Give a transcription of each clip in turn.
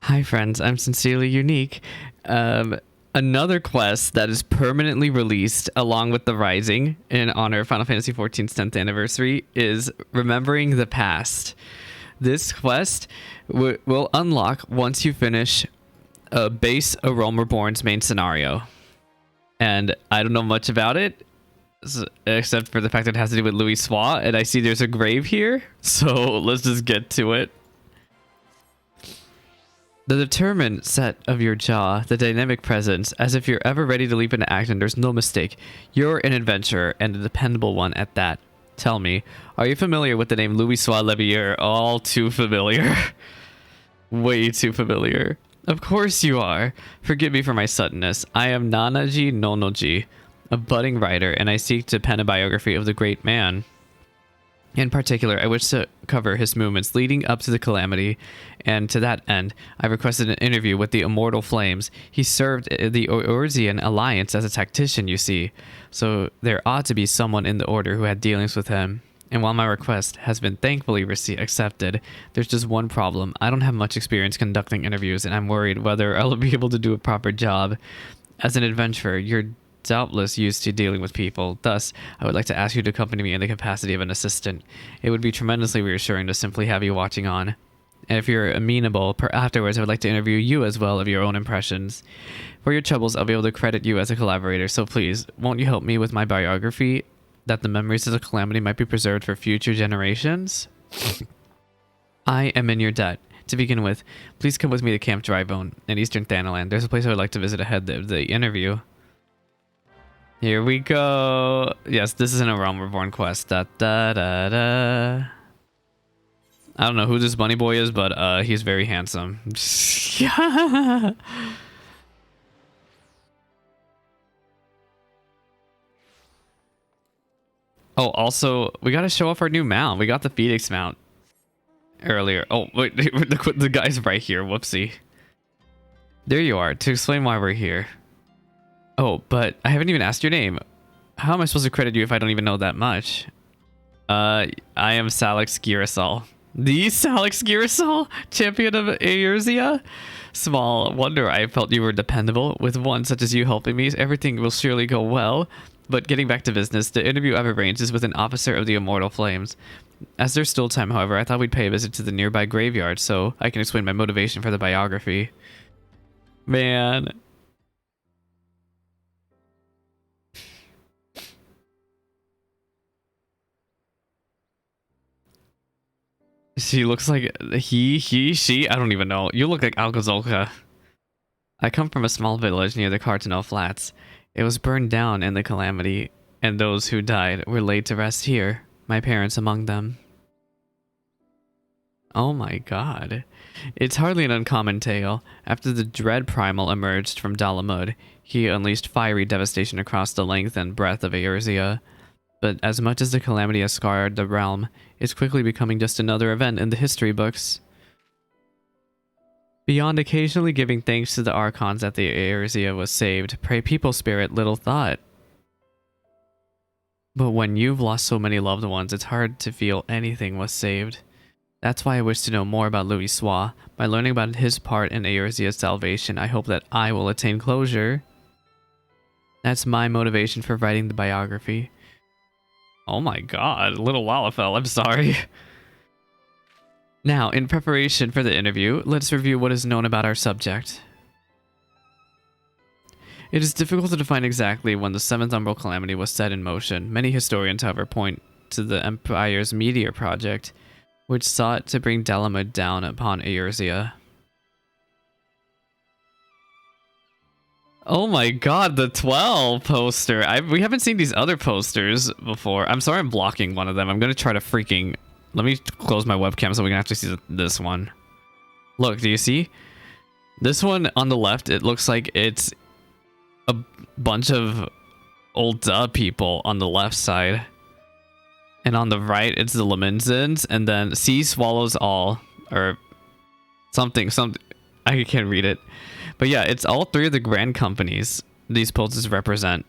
Hi friends, I'm Sincerely Unique. Another quest that is permanently released along with the Rising in honor of Final Fantasy XIV's 10th anniversary is Remembering the Past. This quest will unlock once you finish base A Realm Reborn's main scenario. And I don't know much about it, except for the fact that it has to do with Louisoix, and I see there's a grave here, so let's just get to it. The determined set of your jaw, the dynamic presence, as if you're ever ready to leap into action, there's no mistake. You're an adventurer, and a dependable one at that. Tell me, are you familiar with the name Louisoix Levier? All too familiar. Way too familiar. Of course you are. Forgive me for my suddenness. I am Nanaji Nonoji, a budding writer, and I seek to pen a biography of the great man. In particular, I wish to cover his movements leading up to the calamity, and to that end, I requested an interview with the Immortal Flames. He served the Eorzean Alliance as a tactician, you see, so there ought to be someone in the Order who had dealings with him. And while my request has been thankfully accepted, there's just one problem. I don't have much experience conducting interviews, and I'm worried whether I'll be able to do a proper job. As an adventurer, you're doubtless used to dealing with people. Thus, I would like to ask you to accompany me in the capacity of an assistant. It would be tremendously reassuring to simply have you watching on. And if you're amenable, afterwards I would like to interview you as well of your own impressions. For your troubles, I'll be able to credit you as a collaborator, so please, won't you help me with my biography, that the memories of the calamity might be preserved for future generations? I am in your debt. To begin with, please come with me to Camp Drybone in Eastern Thanalan. There's a place I would like to visit ahead of the interview. Here we go. Yes, this is an A Realm Reborn quest. Da, da, da, da. I don't know who this bunny boy is, but he's very handsome. Yeah. Oh, also, we got to show off our new mount. We got the Phoenix mount earlier. Oh, wait, the guy's right here. Whoopsie. There you are, to explain why we're here. Oh, but I haven't even asked your name. How am I supposed to credit you if I don't even know that much? I am Salix Girasol. The Salix Girasol, champion of Eorzea? Small wonder I felt you were dependable. With one such as you helping me, everything will surely go well. But getting back to business, the interview I've arranged is with an officer of the Immortal Flames. As there's still time, however, I thought we'd pay a visit to the nearby graveyard so I can explain my motivation for the biography. Man. She looks like she. I don't even know. You look like Algazolka. I come from a small village near the Cartano Flats. It was burned down in the calamity, and those who died were laid to rest here, my parents among them. Oh my god. It's hardly an uncommon tale. After the Dread Primal emerged from Dalamud, he unleashed fiery devastation across the length and breadth of Eorzea. But as much as the calamity has scarred the realm, it's quickly becoming just another event in the history books. Beyond occasionally giving thanks to the Archons that the Eorzea was saved, pray people spirit little thought. But when you've lost so many loved ones, it's hard to feel anything was saved. That's why I wish to know more about Louisoix. By learning about his part in Eorzea's salvation, I hope that I will attain closure. That's my motivation for writing the biography. Oh my god, little Lalafell, I'm sorry. Now, in preparation for the interview, let's review what is known about our subject. It is difficult to define exactly when the 7th Umbral Calamity was set in motion. Many historians, however, point to the Empire's Meteor Project, which sought to bring Dalamud down upon Eorzea. Oh my god, the 12 poster. We haven't seen these other posters before. I'm sorry I'm blocking one of them. I'm going to try to freaking... Let me close my webcam so we can actually see this one. Look, do you see? This one on the left, it looks like it's a bunch of old people on the left side. And on the right, it's the Lemenzins. And then sea swallows all. Or something. I can't read it. But yeah, it's all three of the grand companies these posters represent.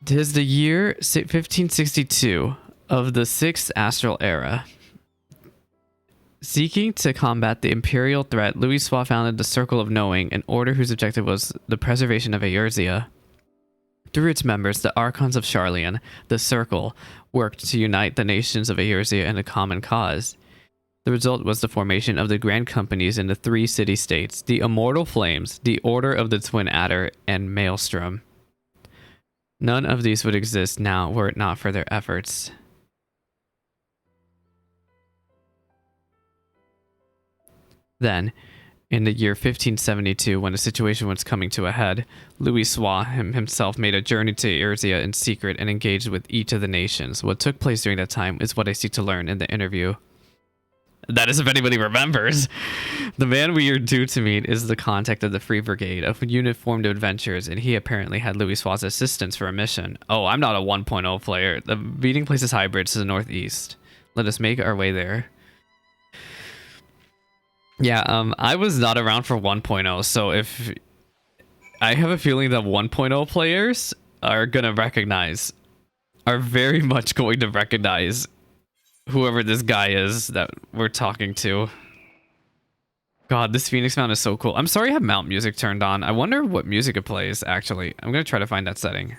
'Tis the year 1562 of the 6th astral era. Seeking to combat the Imperial threat, Louisoix founded the Circle of Knowing, an order whose objective was the preservation of Eorzea. Through its members, the Archons of Sharlayan, the Circle, worked to unite the nations of Eorzea in a common cause. The result was the formation of the Grand Companies in the 3 city-states, the Immortal Flames, the Order of the Twin Adder, and Maelstrom. None of these would exist now were it not for their efforts. Then, in the year 1572, when the situation was coming to a head, Louisoix himself made a journey to Eorzea in secret and engaged with each of the nations. What took place during that time is what I seek to learn in the interview. That is if anybody remembers. The man we are due to meet is the contact of the Free Brigade, a unit formed of adventurers, and he apparently had Louisoix's assistance for a mission. Oh, I'm not a 1.0 player. The meeting place is Hybrid to the northeast. Let us make our way there. Yeah, I was not around for 1.0, so if I have a feeling that 1.0 players are very much going to recognize whoever this guy is that we're talking to. God, this Phoenix mount is so cool. I'm sorry I have mount music turned on. I wonder what music it plays, actually. I'm going to try to find that setting.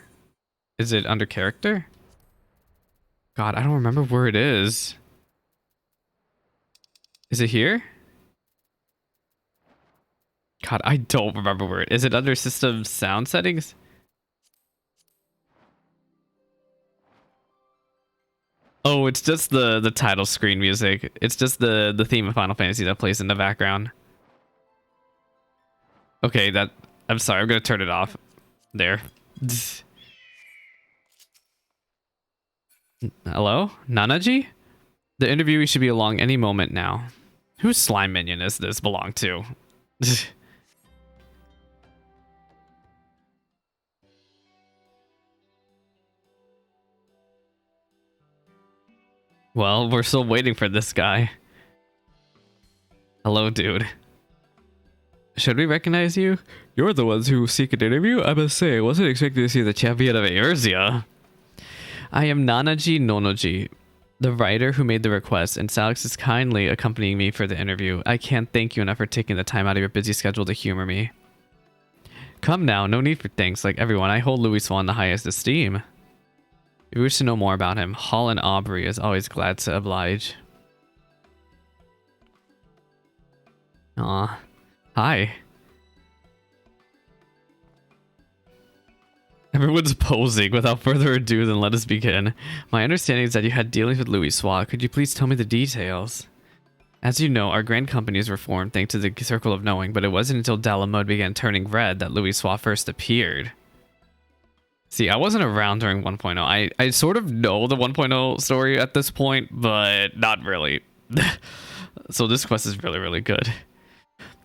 Is it under character? God, I don't remember where it is. Is it here? God, I don't remember where it is. It under system sound settings? Oh, it's just the title screen music. It's just the theme of Final Fantasy that plays in the background. Okay, I'm sorry, I'm gonna turn it off. There. Hello? Nanaji? The interviewee should be along any moment now. Whose slime minion is this belong to? Well, we're still waiting for this guy. Hello, dude. Should we recognize you? You're the ones who seek an interview? I must say, I wasn't expecting to see the champion of Eorzea. I am Nanaji Nonoji, the writer who made the request, and Salix is kindly accompanying me for the interview. I can't thank you enough for taking the time out of your busy schedule to humor me. Come now, no need for thanks. Like everyone, I hold Louisoix in the highest esteem. If you wish to know more about him, Holland Aubrey is always glad to oblige. Aw. Hi. Everyone's posing. Without further ado, then let us begin. My understanding is that you had dealings with Louisoix. Could you please tell me the details? As you know, our grand companies were formed thanks to the Circle of Knowing, but it wasn't until Dalamud began turning red that Louisoix first appeared. See, I wasn't around during 1.0. I sort of know the 1.0 story at this point, but not really. So this quest is really, really good.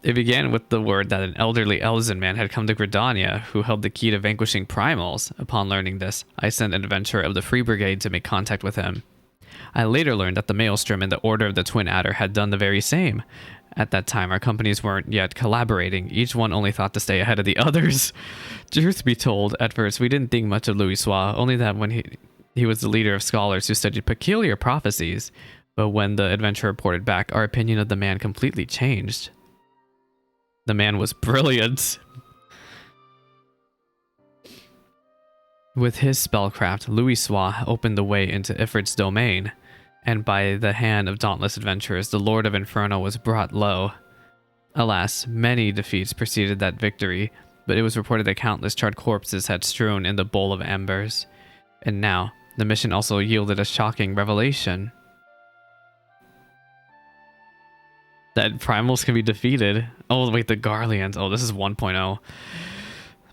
It began with the word that an elderly Elzen man had come to Gridania, who held the key to vanquishing primals. Upon learning this, I sent an adventurer of the Free Brigade to make contact with him. I later learned that the Maelstrom and the Order of the Twin Adder had done the very same. At that time, our companies weren't yet collaborating. Each one only thought to stay ahead of the others. Truth be told, at first we didn't think much of Louisoix, only that when he was the leader of scholars who studied peculiar prophecies. But when the adventurer reported back, our opinion of the man completely changed. The man was brilliant. With his spellcraft, Louisoix opened the way into Ifrit's domain, and by the hand of dauntless adventurers, the Lord of Inferno was brought low. Alas, many defeats preceded that victory, but it was reported that countless charred corpses had strewn in the bowl of embers. And now, the mission also yielded a shocking revelation. That primals can be defeated. Oh, wait, the Garleans. Oh, this is 1.0.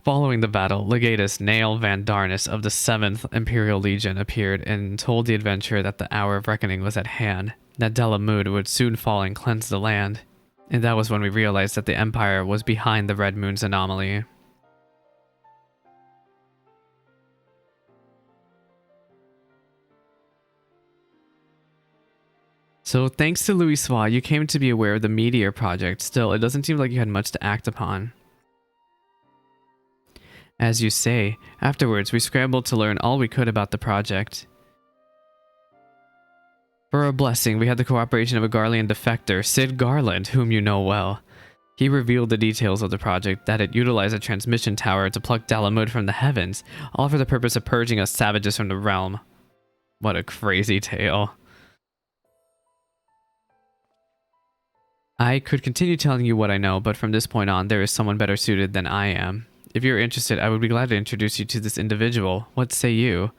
Following the battle, Legatus Nael Van Darnus of the 7th Imperial Legion appeared and told the adventurer that the hour of reckoning was at hand, that Dalamud would soon fall and cleanse the land. And that was when we realized that the Empire was behind the Red Moon's anomaly. So thanks to Louisoix, you came to be aware of the Meteor project. Still, it doesn't seem like you had much to act upon. As you say, afterwards we scrambled to learn all we could about the project. For a blessing, we had the cooperation of a Garlean defector, Sid Garland, whom you know well. He revealed the details of the project, that it utilized a transmission tower to pluck Dalamud from the heavens, all for the purpose of purging us savages from the realm. What a crazy tale. I could continue telling you what I know, but from this point on, there is someone better suited than I am. If you're interested, I would be glad to introduce you to this individual. What say you?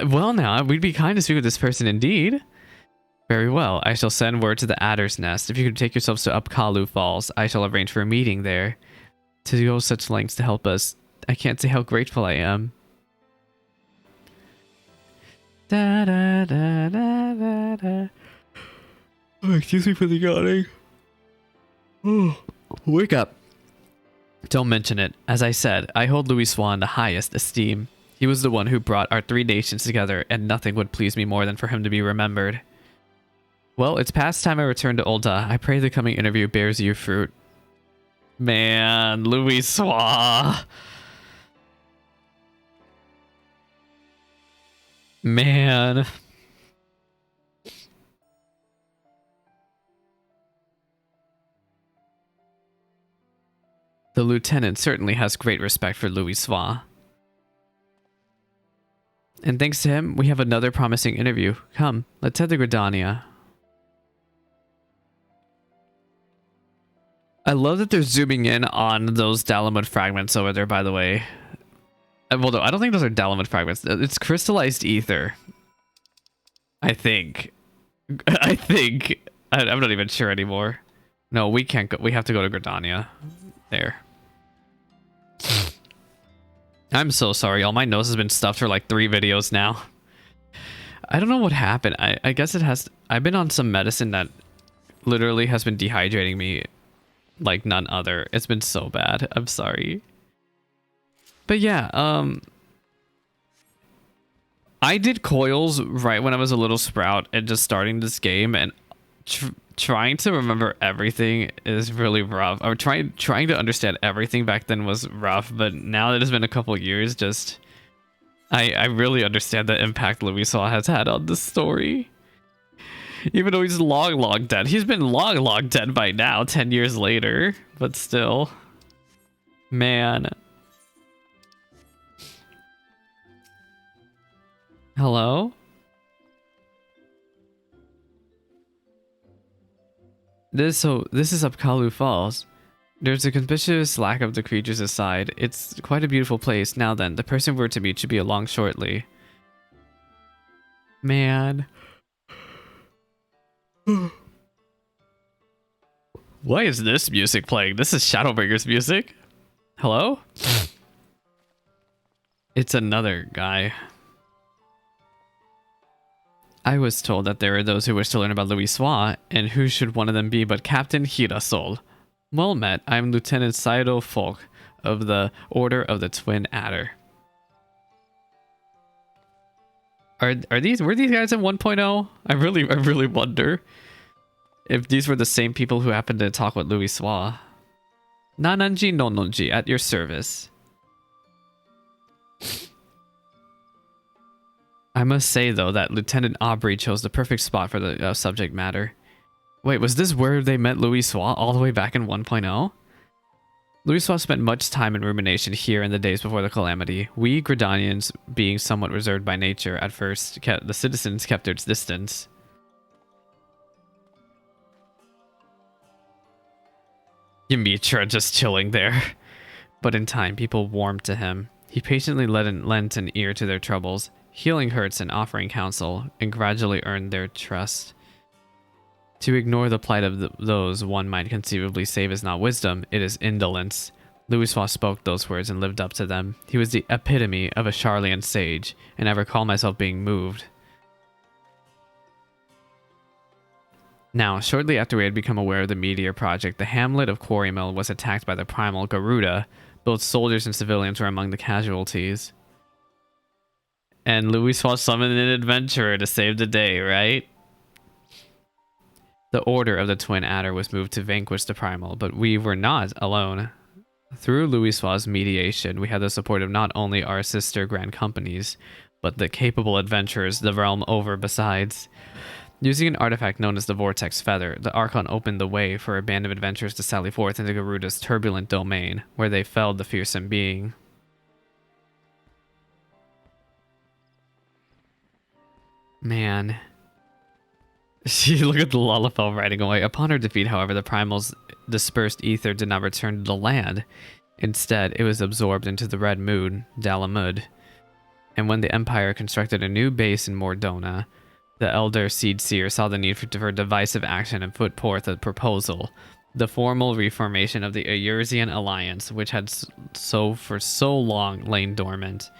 Well now, we'd be kind to speak with this person indeed. Very well, I shall send word to the Adder's Nest. If you could take yourselves to Upkalu Falls, I shall arrange for a meeting there. To go such lengths to help us, I can't say how grateful I am. Da da da da da da. Oh, excuse me for the yawning. Oh, wake up. Don't mention it. As I said, I hold Louisoix in the highest esteem. He was the one who brought our 3 nations together, and nothing would please me more than for him to be remembered. Well, it's past time I return to Ul'dah. I pray the coming interview bears you fruit. Man, Louisoix. Man. The lieutenant certainly has great respect for Louisoix. And thanks to him, we have another promising interview. Come, let's head to Gridania. I love that they're zooming in on those Dalamud fragments over there, by the way. Well, no, I don't think those are Dalamud fragments. It's crystallized ether. I think. I'm not even sure anymore. No, we can't go. We have to go to Gridania. There. I'm so sorry. All my nose has been stuffed for like 3 videos now. I don't know what happened. I guess it has... I've been on some medicine that literally has been dehydrating me like none other. It's been so bad. I'm sorry. But yeah, I did coils right when I was a little sprout and just starting this game, and trying to remember everything is really rough. Or trying to understand everything back then was rough, but now that it's been a couple years, just I really understand the impact Louisoix has had on the story. Even though he's long dead. He's been long dead by now, 10 years later. But still. Man. Hello? This is Upkalu Falls. There's a conspicuous lack of the creatures aside. It's quite a beautiful place. Now then, the person we're to meet should be along shortly. Man. Why is this music playing? This is Shadowbringer's music. Hello? It's another guy. I was told that there are those who wish to learn about Louisoix, and who should one of them be but Captain Hirasol. Well met, I'm Lieutenant Saido Folk of the Order of the Twin Adder. Were these guys in 1.0? I really wonder if these were the same people who happened to talk with Louisoix. Nananji Nononji, at your service. I must say though that Lieutenant Aubrey chose the perfect spot for the subject matter. Wait, was this where they met Louisoix all the way back in 1.0? Louisoix spent much time in rumination here in the days before the calamity. We, Gridanians, being somewhat reserved by nature at first, the citizens kept their distance. Ymitra just chilling there. But in time, people warmed to him. He patiently lent an ear to their troubles, healing hurts and offering counsel, and gradually earned their trust. To ignore the plight of those one might conceivably save is not wisdom, it is indolence. Louisoix spoke those words and lived up to them. He was the epitome of a Charlian sage, and I recall myself being moved. Now, shortly after we had become aware of the Meteor Project, the hamlet of Quarrymill was attacked by the primal Garuda. Both soldiers and civilians were among the casualties. And Louisoix summoned an adventurer to save the day, right? The Order of the Twin Adder was moved to vanquish the primal, but we were not alone. Through Louisoix's mediation, we had the support of not only our sister grand companies, but the capable adventurers the realm over besides. Using an artifact known as the Vortex Feather, the Archon opened the way for a band of adventurers to sally forth into Garuda's turbulent domain, where they felled the fearsome being. Man. Look at the Lullafell riding away. Upon her defeat, however, the Primal's dispersed ether did not return to the land. Instead, it was absorbed into the Red Moon, Dalamud. And when the Empire constructed a new base in Mordona, the Elder Seed Seer saw the need for divisive action and put forth a proposal. The formal reformation of the Eorzean Alliance, which had for so long lain dormant.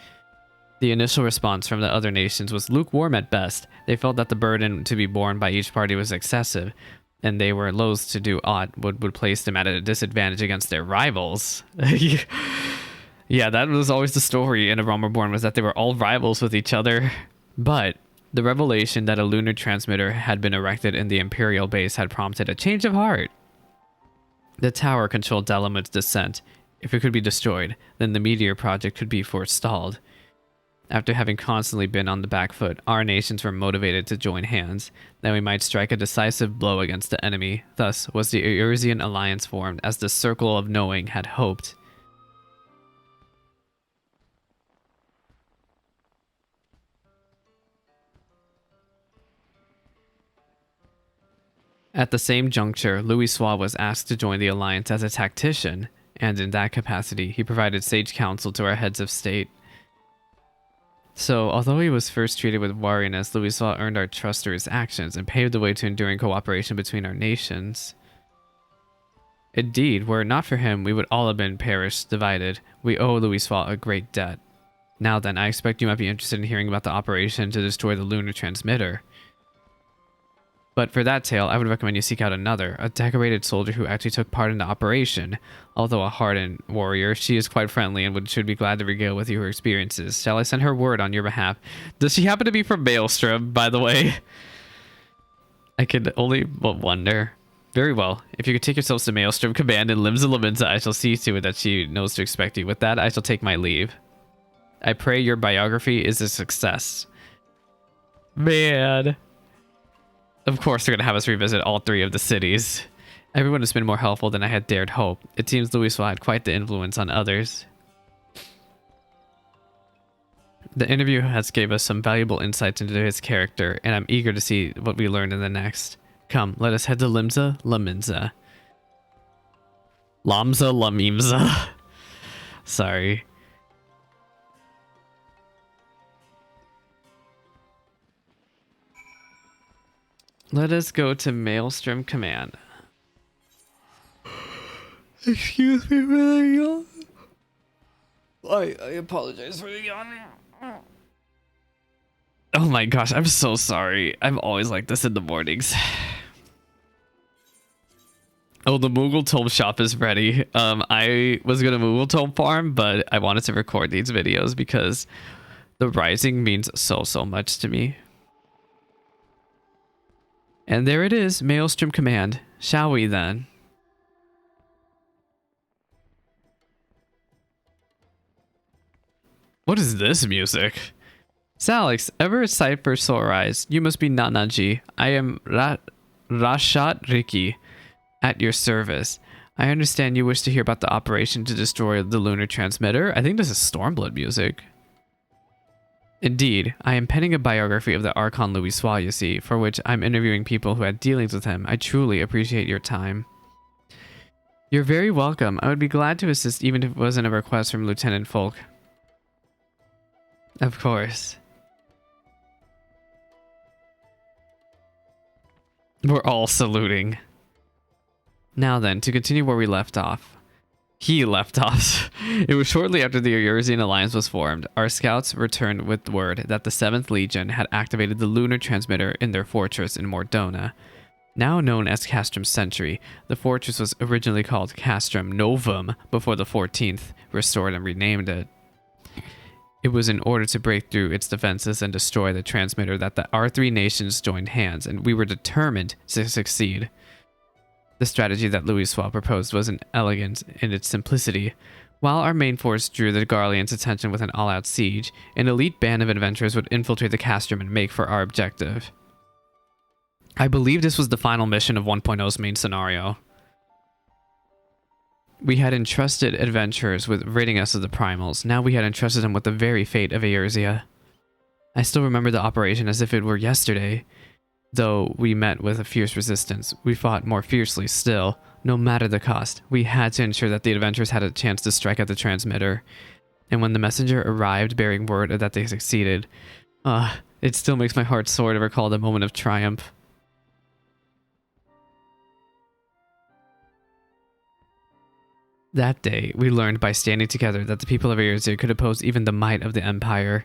The initial response from the other nations was lukewarm at best. They felt that the burden to be borne by each party was excessive, and they were loath to do aught would place them at a disadvantage against their rivals. Yeah, that was always the story in A Realm Reborn, was that they were all rivals with each other. But the revelation that a lunar transmitter had been erected in the Imperial base had prompted a change of heart. The tower controlled Dalamud's descent. If it could be destroyed, then the Meteor Project could be forestalled. After having constantly been on the back foot, our nations were motivated to join hands, that we might strike a decisive blow against the enemy. Thus was the Eorzean Alliance formed, as the Circle of Knowing had hoped. At the same juncture, Louisoix was asked to join the Alliance as a tactician, and in that capacity, he provided sage counsel to our heads of state. So, although he was first treated with wariness, Louisoix earned our trust through his actions and paved the way to enduring cooperation between our nations. Indeed, were it not for him, we would all have been perished, divided. We owe Louisoix a great debt. Now then, I expect you might be interested in hearing about the operation to destroy the lunar transmitter. But for that tale, I would recommend you seek out another, a decorated soldier who actually took part in the operation. Although a hardened warrior, she is quite friendly and should be glad to regale with you her experiences. Shall I send her word on your behalf? Does she happen to be from Maelstrom, by the way? I could only wonder. Very well. If you could take yourselves to Maelstrom Command and Limsa Laminsa, I shall see to it that she knows to expect you. With that, I shall take my leave. I pray your biography is a success. Man. Of course, they're going to have us revisit all three of the cities. Everyone has been more helpful than I had dared hope. It seems Louisoix had quite the influence on others. The interview has gave us some valuable insights into his character, and I'm eager to see what we learn in the next. Come, let us head to Limsa Laminsa. Lamsa Lamimsa. Sorry. Let us go to Maelstrom Command. Excuse me for the yawn. I apologize for the yawn. Oh my gosh, I'm so sorry. I'm always like this in the mornings. Oh, the Moogle Tome shop is ready. I was gonna Moogle Tome farm, but I wanted to record these videos because the Rising means so much to me. And there it is, Maelstrom Command. Shall we then? What is this music? Salix, ever a sight for sore eyes. You must be Nanaji. I am Rashat Riki, at your service. I understand you wish to hear about the operation to destroy the lunar transmitter. I think this is Stormblood music. Indeed, I am penning a biography of the Archon Louisoix, you see, for which I'm interviewing people who had dealings with him. I truly appreciate your time. You're very welcome. I would be glad to assist even if it wasn't a request from Lieutenant Folk. Of course. We're all saluting. Now then, to continue where we left off. He left off. It was shortly after the Eorzean Alliance was formed. Our scouts returned with word that the 7th Legion had activated the lunar transmitter in their fortress in Mordona. Now known as Castrum Sentry, the fortress was originally called Castrum Novum before the 14th restored and renamed it. It was in order to break through its defenses and destroy the transmitter that our three nations joined hands, and we were determined to succeed. The strategy that Louisoix proposed was elegant in its simplicity. While our main force drew the Garleans' attention with an all-out siege, an elite band of adventurers would infiltrate the castrum and make for our objective. I believe this was the final mission of 1.0's main scenario. We had entrusted adventurers with ridding us of the primals. Now we had entrusted them with the very fate of Eorzea. I still remember the operation as if it were yesterday. Though we met with a fierce resistance, we fought more fiercely still. No matter the cost, we had to ensure that the adventurers had a chance to strike at the transmitter. And when the messenger arrived bearing word that they succeeded, it still makes my heart sore to recall the moment of triumph. That day, we learned by standing together that the people of Eorzea could oppose even the might of the Empire.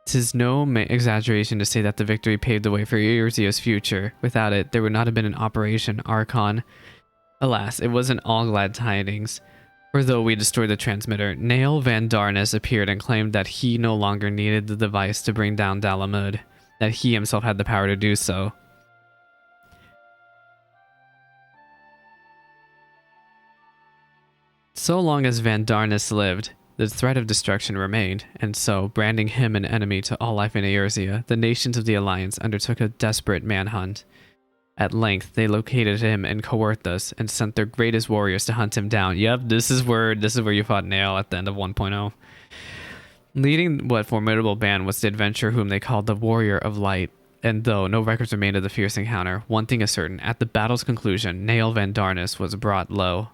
'Tis no exaggeration to say that the victory paved the way for Eorzea's future. Without it, there would not have been an Operation Archon. Alas, it wasn't all glad tidings. For though we destroyed the transmitter, Nael Van Darnus appeared and claimed that he no longer needed the device to bring down Dalamud, that he himself had the power to do so. So long as Van Darnus lived, the threat of destruction remained, and so, branding him an enemy to all life in Eorzea, the nations of the Alliance undertook a desperate manhunt. At length, they located him in Coerthus and sent their greatest warriors to hunt him down. Yep, this is where you fought Nael at the end of 1.0. Leading what formidable band was the adventurer whom they called the Warrior of Light. And though no records remained of the fierce encounter, one thing is certain: at the battle's conclusion, Nael Van Darnus was brought low.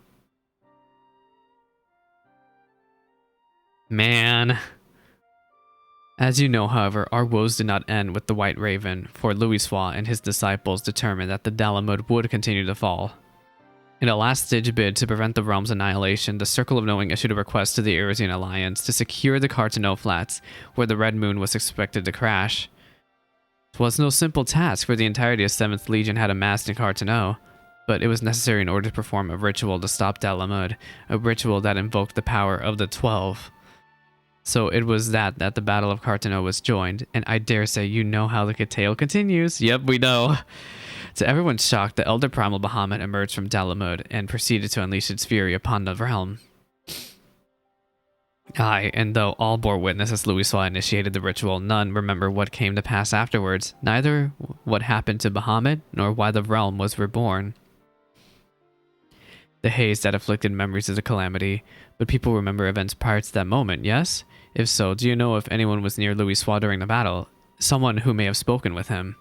Man. As you know, however, our woes did not end with the White Raven, for Louisoix and his disciples determined that the Dalamud would continue to fall. In a last-ditch bid to prevent the realm's annihilation, the Circle of Knowing issued a request to the Eorzean Alliance to secure the Carteneau Flats, where the Red Moon was expected to crash. It was no simple task, for the entirety of 7th Legion had amassed in Carteneau, but it was necessary in order to perform a ritual to stop Dalamud, a ritual that invoked the power of the 12. So it was that the Battle of Carteneau was joined, and I dare say you know how the tale continues. Yep, we know. To everyone's shock, the Elder Primal Bahamut emerged from Dalamud and proceeded to unleash its fury upon the realm. Aye, and though all bore witness as Louisoix initiated the ritual, none remember what came to pass afterwards, neither what happened to Bahamut, nor why the realm was reborn. The haze that afflicted memories of the calamity, but people remember events prior to that moment, yes? If so, do you know if anyone was near Louisoix during the battle? Someone who may have spoken with him.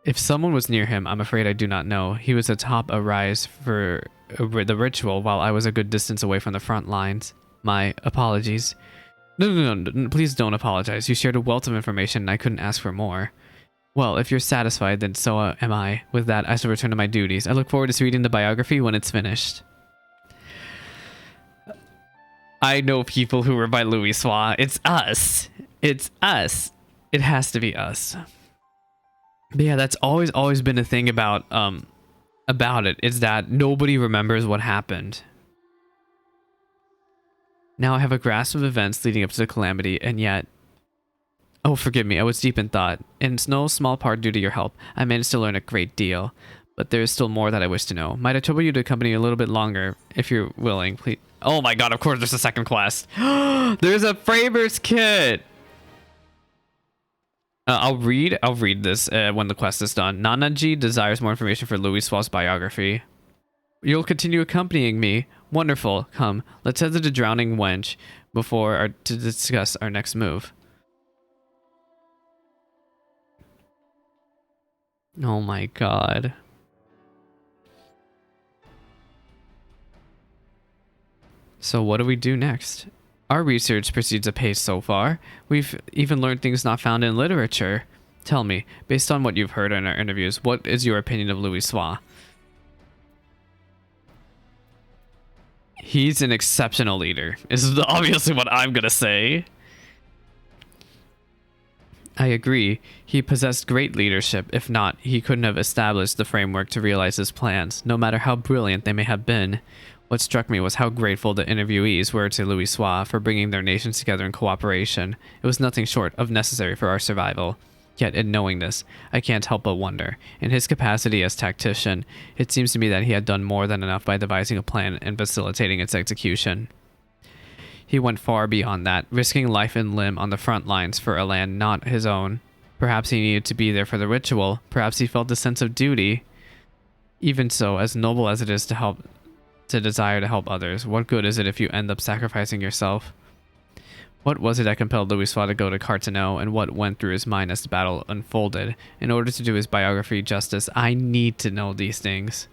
If someone was near him, I'm afraid I do not know. He was atop a rise for the ritual while I was a good distance away from the front lines. My apologies. No, please don't apologize. You shared a wealth of information and I couldn't ask for more. Well, if you're satisfied, then so am I. With that, I shall return to my duties. I look forward to reading the biography when it's finished. I know people who were by Louisoix. It's us. It's us. It has to be us. But yeah, that's always been a thing about it, is that nobody remembers what happened. Now I have a grasp of events leading up to the calamity, and yet... Oh, forgive me, I was deep in thought. And it's no small part due to your help. I managed to learn a great deal. But there is still more that I wish to know. Might I trouble you to accompany a little bit longer, if you're willing, please? Oh my god, of course there's a second quest. There's a Framer's kit! I'll read this when the quest is done. Nanaji desires more information for Louisoix's biography. You'll continue accompanying me. Wonderful. Come, let's head to the Drowning Wench to discuss our next move. Oh my god. So what do we do next? Our research proceeds apace so far. We've even learned things not found in literature. Tell me, based on what you've heard in our interviews, what is your opinion of Louisoix? He's an exceptional leader, is obviously what I'm gonna say. I agree. He possessed great leadership. If not, he couldn't have established the framework to realize his plans, no matter how brilliant they may have been. What struck me was how grateful the interviewees were to Louisoix for bringing their nations together in cooperation. It was nothing short of necessary for our survival. Yet, in knowing this, I can't help but wonder. In his capacity as tactician, it seems to me that he had done more than enough by devising a plan and facilitating its execution. He went far beyond that, risking life and limb on the front lines for a land not his own. Perhaps he needed to be there for the ritual. Perhaps he felt a sense of duty. Even so, as noble as it is to desire to help others, what good is it if you end up sacrificing yourself? What was it that compelled Louisoix to go to Carteneau, and what went through his mind as the battle unfolded? In order to do his biography justice, I need to know these things.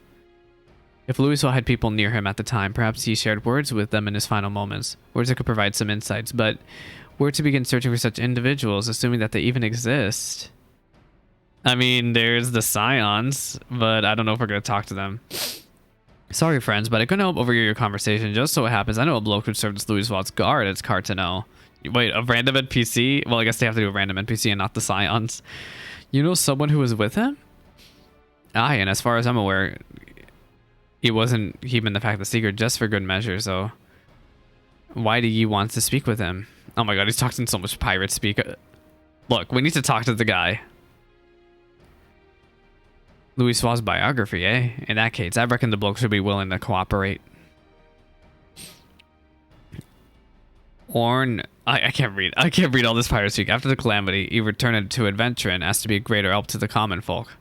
If Louisoix had people near him at the time, perhaps he shared words with them in his final moments. Words that could provide some insights, but where to begin searching for such individuals, assuming that they even exist? I mean, there's the Scions, but I don't know if we're going to talk to them. Sorry, friends, but I couldn't help overhear your conversation. Just so it happens, I know a bloke who served as Louisoix's guard at Carteneau. Wait, a random NPC? Well, I guess they have to do a random NPC and not the Scions. You know someone who was with him? Aye, and as far as I'm aware, he wasn't keeping the fact the secret just for good measure, so why do you want to speak with him? Oh my god, he's talking so much pirate speak. Look, we need to talk to the guy. Louisoix's biography, eh? In that case, I reckon the bloke should be willing to cooperate. Orn, I can't read. I can't read all this pirate speak. After the calamity, he returned to adventure and asked to be a greater help to the common folk.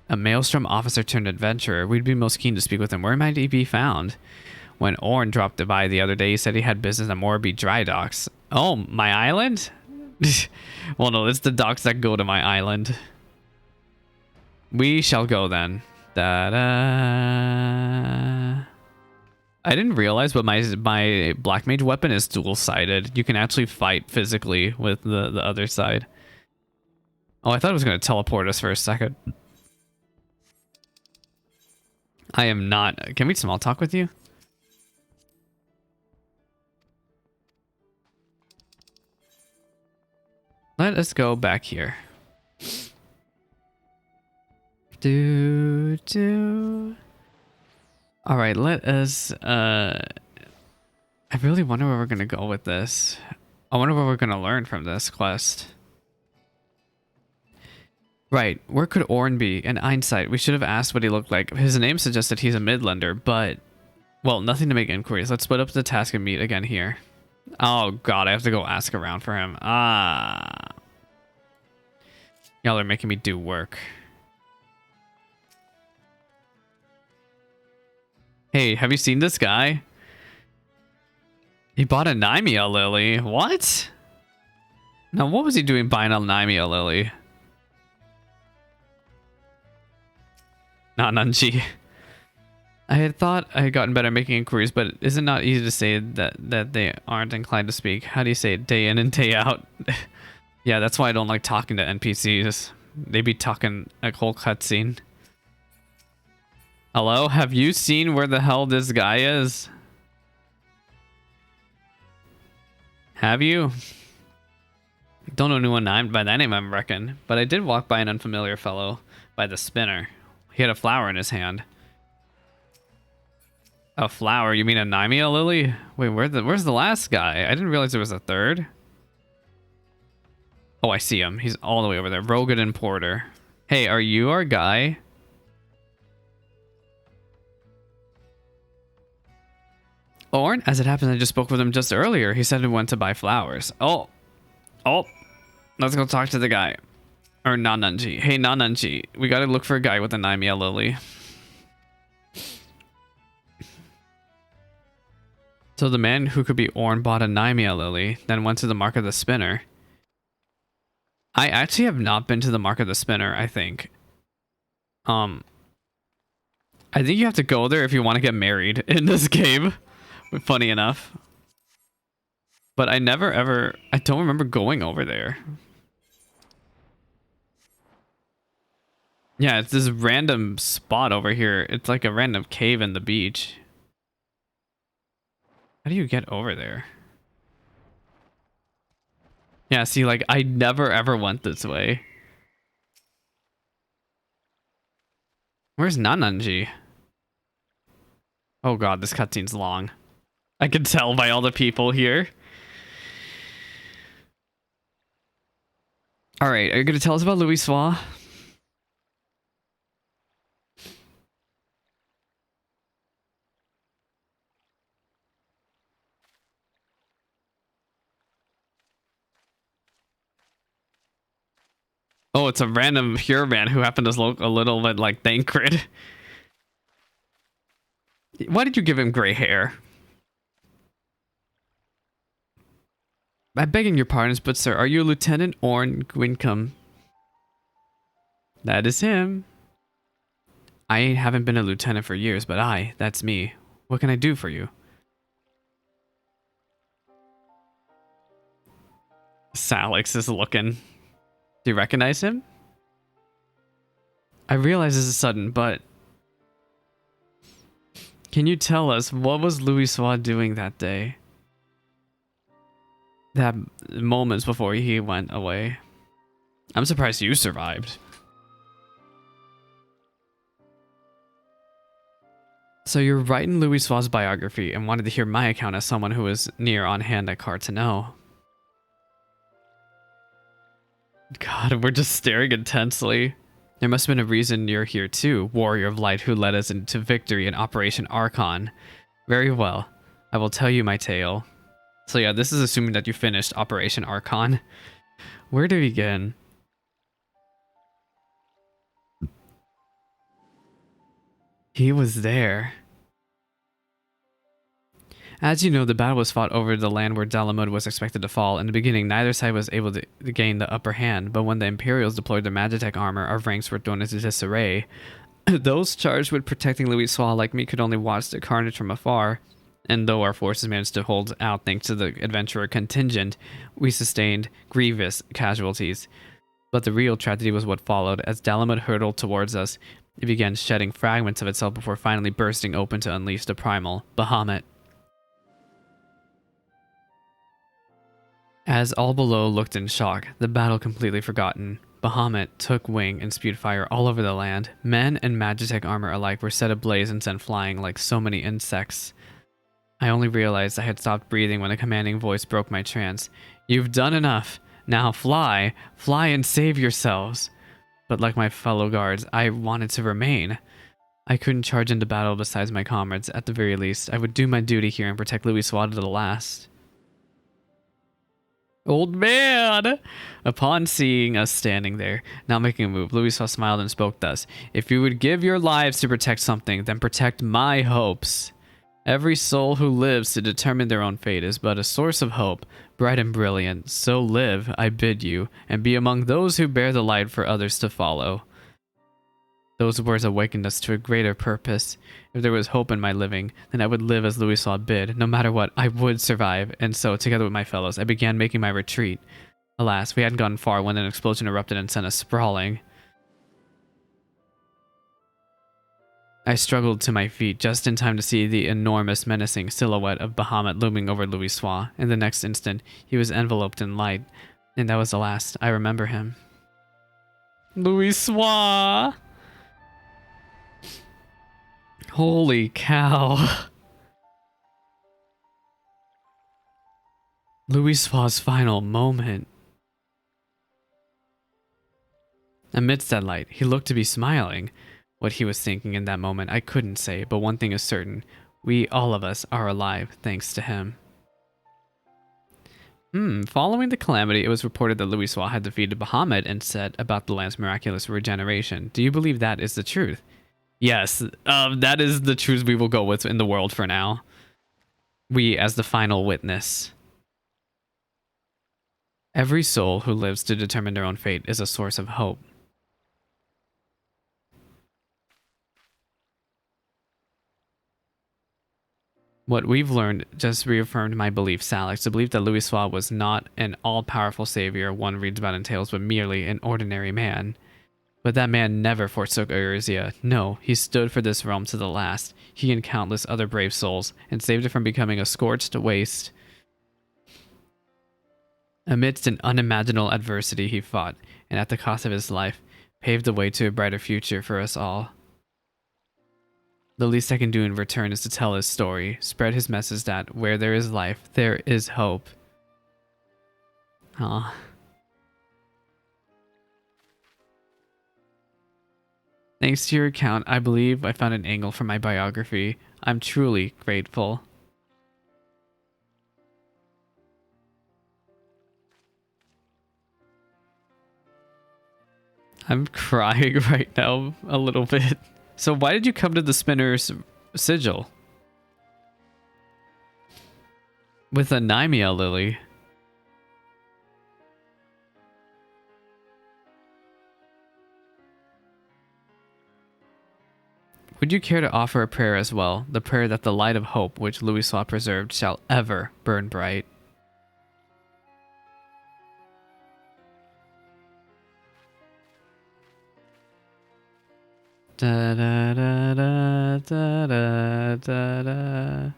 A Maelstrom officer turned adventurer. We'd be most keen to speak with him. Where might he be found? When Orn dropped by the other day, he said he had business at Morby Dry Docks. Oh, my island? Well, no, it's the docks that go to my island. We shall go then. Da-da. I didn't realize, but my black mage weapon is dual-sided. You can actually fight physically with the other side. Oh, I thought it was going to teleport us for a second. I am not. Can we small talk with you? Let us go back here. All right, let us I really wonder where we're gonna go with this. I wonder what we're gonna learn from this quest. Right, where could Orn be? In hindsight, we should have asked what he looked like. His name suggests that he's a Midlander, but well, nothing to make inquiries. Let's split up the task and meet again here. Oh god, I have to go ask around for him. Ah, y'all are making me do work. Hey, have you seen this guy? He bought a Nymea lily. What? Now, what was he doing buying a Nymea lily? Not Nunchi. I had thought I had gotten better at making inquiries, but is it not easy to say that they aren't inclined to speak? How do you say it? Day in and day out. Yeah, that's why I don't like talking to NPCs. They be talking a whole cutscene. Hello? Have you seen where the hell this guy is? Have you? Don't know anyone named by that name, I reckon. But I did walk by an unfamiliar fellow by the spinner. He had a flower in his hand. A flower? You mean a Nymea lily? Wait, where's the last guy? I didn't realize there was a third. Oh, I see him. He's all the way over there. Rogan and Porter. Hey, are you our guy? Orn? As it happens, I just spoke with him just earlier. He said he went to buy flowers. Oh. Let's go talk to the guy. Or Nanunji. Hey, Nanunji. We gotta look for a guy with a Nymea lily. So the man who could be Orn bought a Nymea lily, then went to the Mark of the Spinner. I actually have not been to the Mark of the Spinner, I think. I think you have to go there if you want to get married in this game. Funny enough. But I don't remember going over there. Yeah, it's this random spot over here. It's like a random cave in the beach. How do you get over there? Yeah, see, like, I never ever went this way. Where's Nanunji? Oh god, this cutscene's long. I can tell by all the people here. Alright, are you gonna tell us about Louisoix? Oh, it's a random pure man who happened to look a little bit like Thancred. Why did you give him gray hair? I'm begging your pardons, but sir, are you Lieutenant Orn Gwyncombe? That is him. I haven't been a lieutenant for years, but that's me. What can I do for you? Salix is looking. Do you recognize him? I realize this is sudden, but can you tell us what was Louisoix doing that day? That moments before he went away. I'm surprised you survived. So you're writing Louisoix's biography and wanted to hear my account as someone who was near on hand at Carteneau. God, we're just staring intensely. There must have been a reason you're here too, warrior of light who led us into victory in Operation Archon. Very well, I will tell you my tale. So yeah, this is assuming that you finished Operation Archon. Where to begin? He was there. As you know, the battle was fought over the land where Dalamud was expected to fall. In the beginning, neither side was able to gain the upper hand, but when the Imperials deployed their Magitech armor, our ranks were thrown into disarray. Those charged with protecting Louisoix like me could only watch the carnage from afar, and though our forces managed to hold out thanks to the adventurer contingent, we sustained grievous casualties. But the real tragedy was what followed. As Dalamud hurtled towards us, it began shedding fragments of itself before finally bursting open to unleash the primal Bahamut. As all below looked in shock, the battle completely forgotten, Bahamut took wing and spewed fire all over the land. Men and Magitech armor alike were set ablaze and sent flying like so many insects. I only realized I had stopped breathing when a commanding voice broke my trance. You've done enough. Now fly. Fly and save yourselves. But like my fellow guards, I wanted to remain. I couldn't charge into battle besides my comrades. At the very least, I would do my duty here and protect Louisoix to the last. Old man! Upon seeing us standing there, not making a move, Louisoix smiled and spoke thus. If you would give your lives to protect something, then protect my hopes. Every soul who lives to determine their own fate is but a source of hope, bright and brilliant. So live, I bid you, and be among those who bear the light for others to follow. Those words awakened us to a greater purpose. If there was hope in my living, then I would live as Louisoix bid. No matter what, I would survive, and so, together with my fellows, I began making my retreat. Alas, we hadn't gone far when an explosion erupted and sent us sprawling. I struggled to my feet just in time to see the enormous, menacing silhouette of Bahamut looming over Louisoix. In the next instant, he was enveloped in light, and that was the last I remember him. Louisoix! Holy cow. Louisoix's final moment. Amidst that light, he looked to be smiling. What he was thinking in that moment, I couldn't say, but one thing is certain. We, all of us, are alive thanks to him. Following the calamity, it was reported that Louisoix had defeated Bahamut and set about the land's miraculous regeneration. Do you believe that is the truth? Yes, that is the truth we will go with in the world for now. We as the final witness. Every soul who lives to determine their own fate is a source of hope. What we've learned just reaffirmed my belief, Salix, the belief that Louisoix was not an all-powerful savior one reads about in tales, but merely an ordinary man. But that man never forsook Eorzea. No, he stood for this realm to the last. He and countless other brave souls, and saved it from becoming a scorched waste. Amidst an unimaginable adversity he fought, and at the cost of his life, paved the way to a brighter future for us all. The least I can do in return is to tell his story, spread his message that where there is life, there is hope. Aw. Thanks to your account, I believe I found an angle for my biography. I'm truly grateful. I'm crying right now a little bit. So why did you come to the Spinner's Sigil? With a Nymea lily. Would you care to offer a prayer as well? The prayer that the light of hope which Louisoix preserved shall ever burn bright. Da da da da da da da da.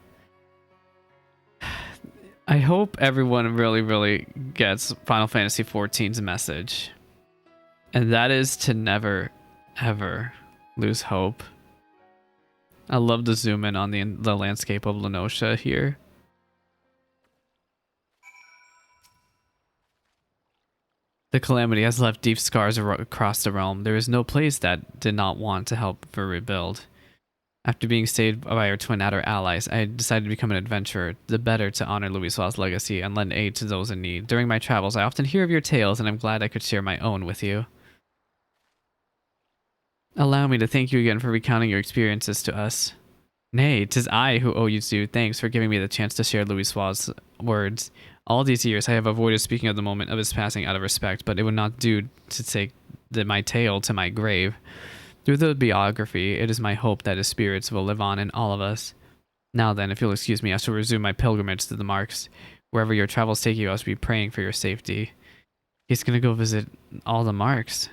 I hope everyone really gets Final Fantasy XIV's message. And that is to never, ever lose hope. I love the zoom in on the landscape of Louisoix here. The calamity has left deep scars across the realm. There is no place that did not want to help for rebuild. After being saved by our twin outer allies, I decided to become an adventurer, the better to honor Louisoix's legacy and lend aid to those in need. During my travels, I often hear of your tales, and I'm glad I could share my own with you. Allow me to thank you again for recounting your experiences to us. Nay, 'tis I who owe you thanks for giving me the chance to share Louisoix's words. All these years I have avoided speaking of the moment of his passing out of respect, but it would not do to take my tale to my grave. Through the biography, it is my hope that his spirits will live on in all of us. Now then, if you'll excuse me, I shall resume my pilgrimage to the marks. Wherever your travels take you, I shall be praying for your safety. He's gonna go visit all the marks.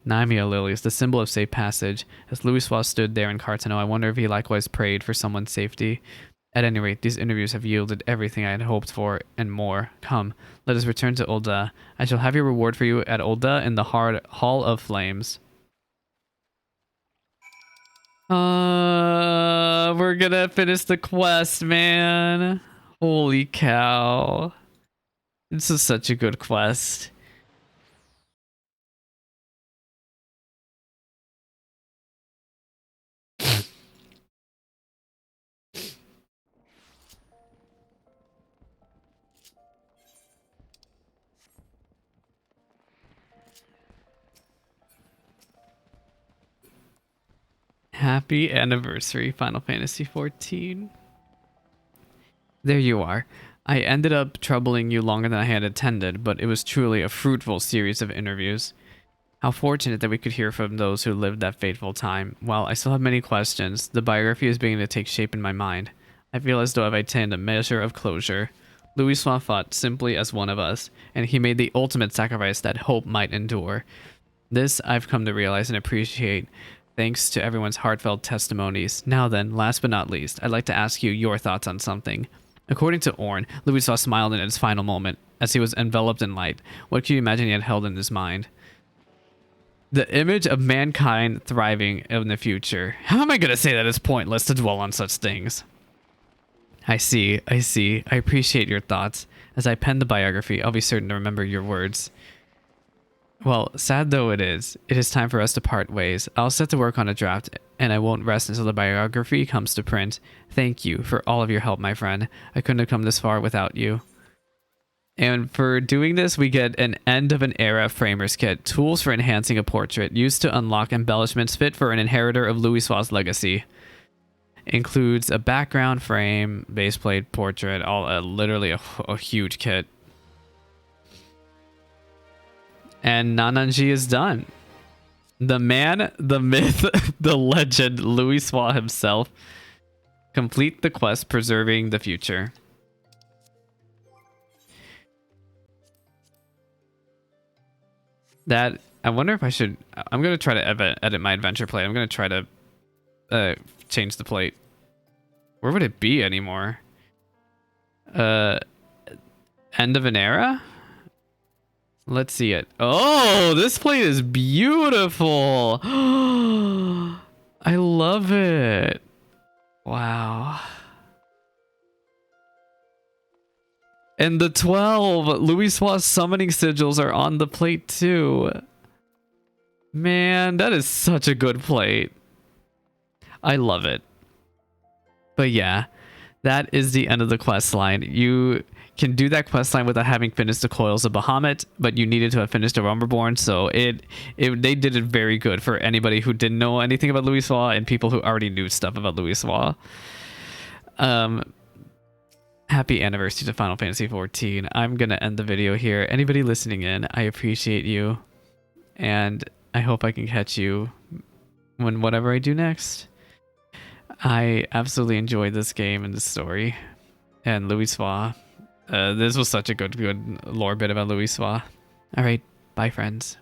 Nymea lilies, the symbol of safe passage. As Louisoix stood there in Cartano, I wonder if he likewise prayed for someone's safety. At any rate, these interviews have yielded everything I had hoped for and more. Come, let us return to Ul'dah. I shall have your reward for you at Ul'dah in the Hall of Flames. We're gonna finish the quest, man. Holy cow. This is such a good quest. Happy anniversary, Final Fantasy XIV. There you are. I ended up troubling you longer than I had intended, but it was truly a fruitful series of interviews. How fortunate that we could hear from those who lived that fateful time. While I still have many questions, the biography is beginning to take shape in my mind. I feel as though I've attained a measure of closure. Louisoix fought simply as one of us, and he made the ultimate sacrifice that hope might endure. This I've come to realize and appreciate, thanks to everyone's heartfelt testimonies. Now then, last but not least, I'd like to ask you your thoughts on something. According to Orn, Louisoix smiled in his final moment, as he was enveloped in light. What can you imagine he had held in his mind? The image of mankind thriving in the future. How am I going to say that it's pointless to dwell on such things? I see. I appreciate your thoughts. As I pen the biography, I'll be certain to remember your words. Well, sad though it is time for us to part ways. I'll set to work on a draft, and I won't rest until the biography comes to print. Thank you for all of your help, my friend. I couldn't have come this far without you. And for doing this, we get an end of an era framers kit, tools for enhancing a portrait, used to unlock embellishments fit for an inheritor of Louisoix's legacy. Includes a background frame, base plate, portrait, all literally a huge kit. And Nananji is done. The man, the myth, the legend, Louisoix himself. Complete the quest, preserving the future. That, I wonder if I should, I'm going to try to edit my adventure plate. I'm going to try to change the plate. Where would it be anymore? End of an era? Let's see it. Oh, this plate is beautiful. I love it. Wow. And the 12 Louisoix summoning sigils are on the plate too. Man, that is such a good plate. I love it. But yeah, that is the end of the quest line. You can do that quest line without having finished the Coils of Bahamut, but you needed to have finished the Rumberborn, so they did it very good for anybody who didn't know anything about Louisoix and people who already knew stuff about Louisoix. Happy anniversary to Final Fantasy XIV. I'm gonna end the video here. Anybody listening in, I appreciate you, and I hope I can catch you when whatever I do next. I absolutely enjoyed this game and this story, and Louisoix. This was such a good lore bit about Louisoix. All right, bye friends.